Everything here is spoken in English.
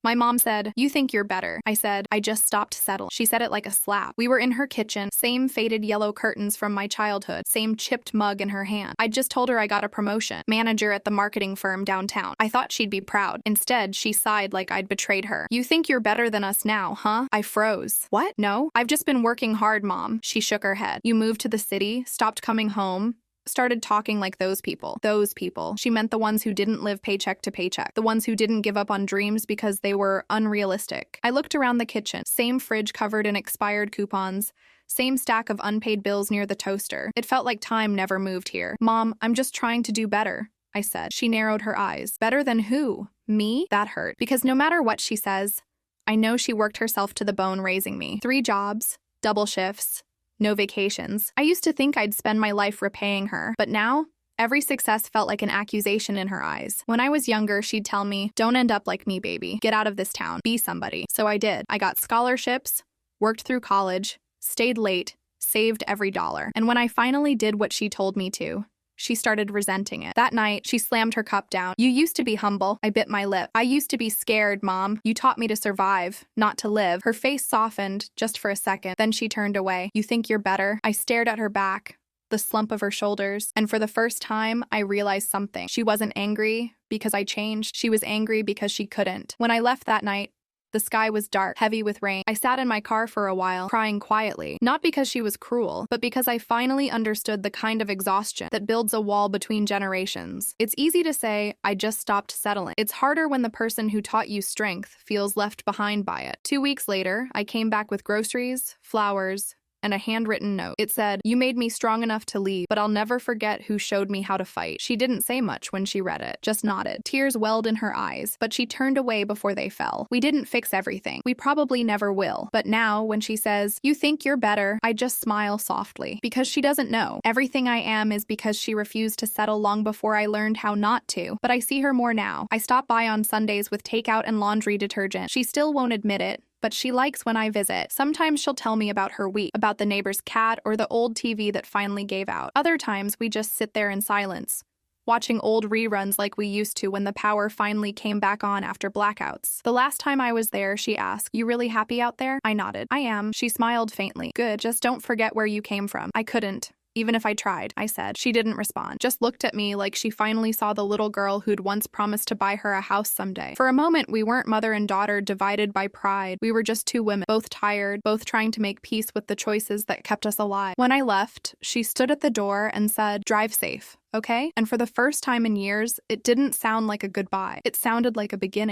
My mom said, "You think you're better." I said, "I just stopped settling." She said it like a slap. We were in her kitchen, same faded yellow curtains from my childhood, same chipped mug in her hand. I'd just told her I got a promotion, manager at the marketing firm downtown. I thought she'd be proud. Instead, she sighed like I'd betrayed her. "You think you're better than us now, huh?" I froze. "What? No, I've just been working hard, Mom." She shook her head. "You moved to the city, stopped coming home, started talking like those people." Those people. She meant the ones who didn't live paycheck to paycheck, the ones who didn't give up on dreams because they were unrealistic. I looked around the kitchen, same fridge covered in expired coupons, same stack of unpaid bills near the toaster. It felt like time never moved here. "Mom, I'm just trying to do better," I said. She narrowed her eyes. "Better than who? Me?" That hurt, because no matter what she says, I know she worked herself to the bone raising me. 3 jobs, double shifts, no vacations. I used to think I'd spend my life repaying her, but now, every success felt like an accusation in her eyes. When I was younger, she'd tell me, "Don't end up like me, baby. Get out of this town. Be somebody." So I did. I got scholarships, worked through college, stayed late, saved every dollar. And when I finally did what she told me to, she started resenting it. That night, she slammed her cup down. "You used to be humble." I bit my lip. "I used to be scared, Mom. You taught me to survive, not to live." Her face softened just for a second. Then she turned away. "You think you're better?" I stared at her back, the slump of her shoulders, and for the first time, I realized something. She wasn't angry because I changed. She was angry because she couldn't. When I left that night, the sky was dark, heavy with rain. I sat in my car for a while, crying quietly, not because she was cruel, but because I finally understood the kind of exhaustion that builds a wall between generations. It's easy to say, "I just stopped settling." It's harder when the person who taught you strength feels left behind by it. 2 weeks later, I came back with groceries, flowers, and a handwritten note. It said, "You made me strong enough to leave, but I'll never forget who showed me how to fight." She didn't say much when she read it, just nodded. Tears welled in her eyes, but she turned away before they fell. We didn't fix everything. We probably never will. But now, when she says, "You think you're better," I just smile softly, because she doesn't know. Everything I am is because she refused to settle long before I learned how not to. But I see her more now. I stop by on Sundays with takeout and laundry detergent. She still won't admit it, but she likes when I visit. Sometimes she'll tell me about her week, about the neighbor's cat or the old TV that finally gave out. Other times, we just sit there in silence, watching old reruns like we used to when the power finally came back on after blackouts. The last time I was there, she asked, "You really happy out there?" I nodded. "I am." She smiled faintly. "Good, just don't forget where you came from." I couldn't. "Even if I tried," I said. She didn't respond, just looked at me like she finally saw the little girl who'd once promised to buy her a house someday. For a moment, we weren't mother and daughter divided by pride. We were just 2 women, both tired, both trying to make peace with the choices that kept us alive. When I left, she stood at the door and said, "Drive safe, okay?" And for the first time in years, it didn't sound like a goodbye. It sounded like a beginning.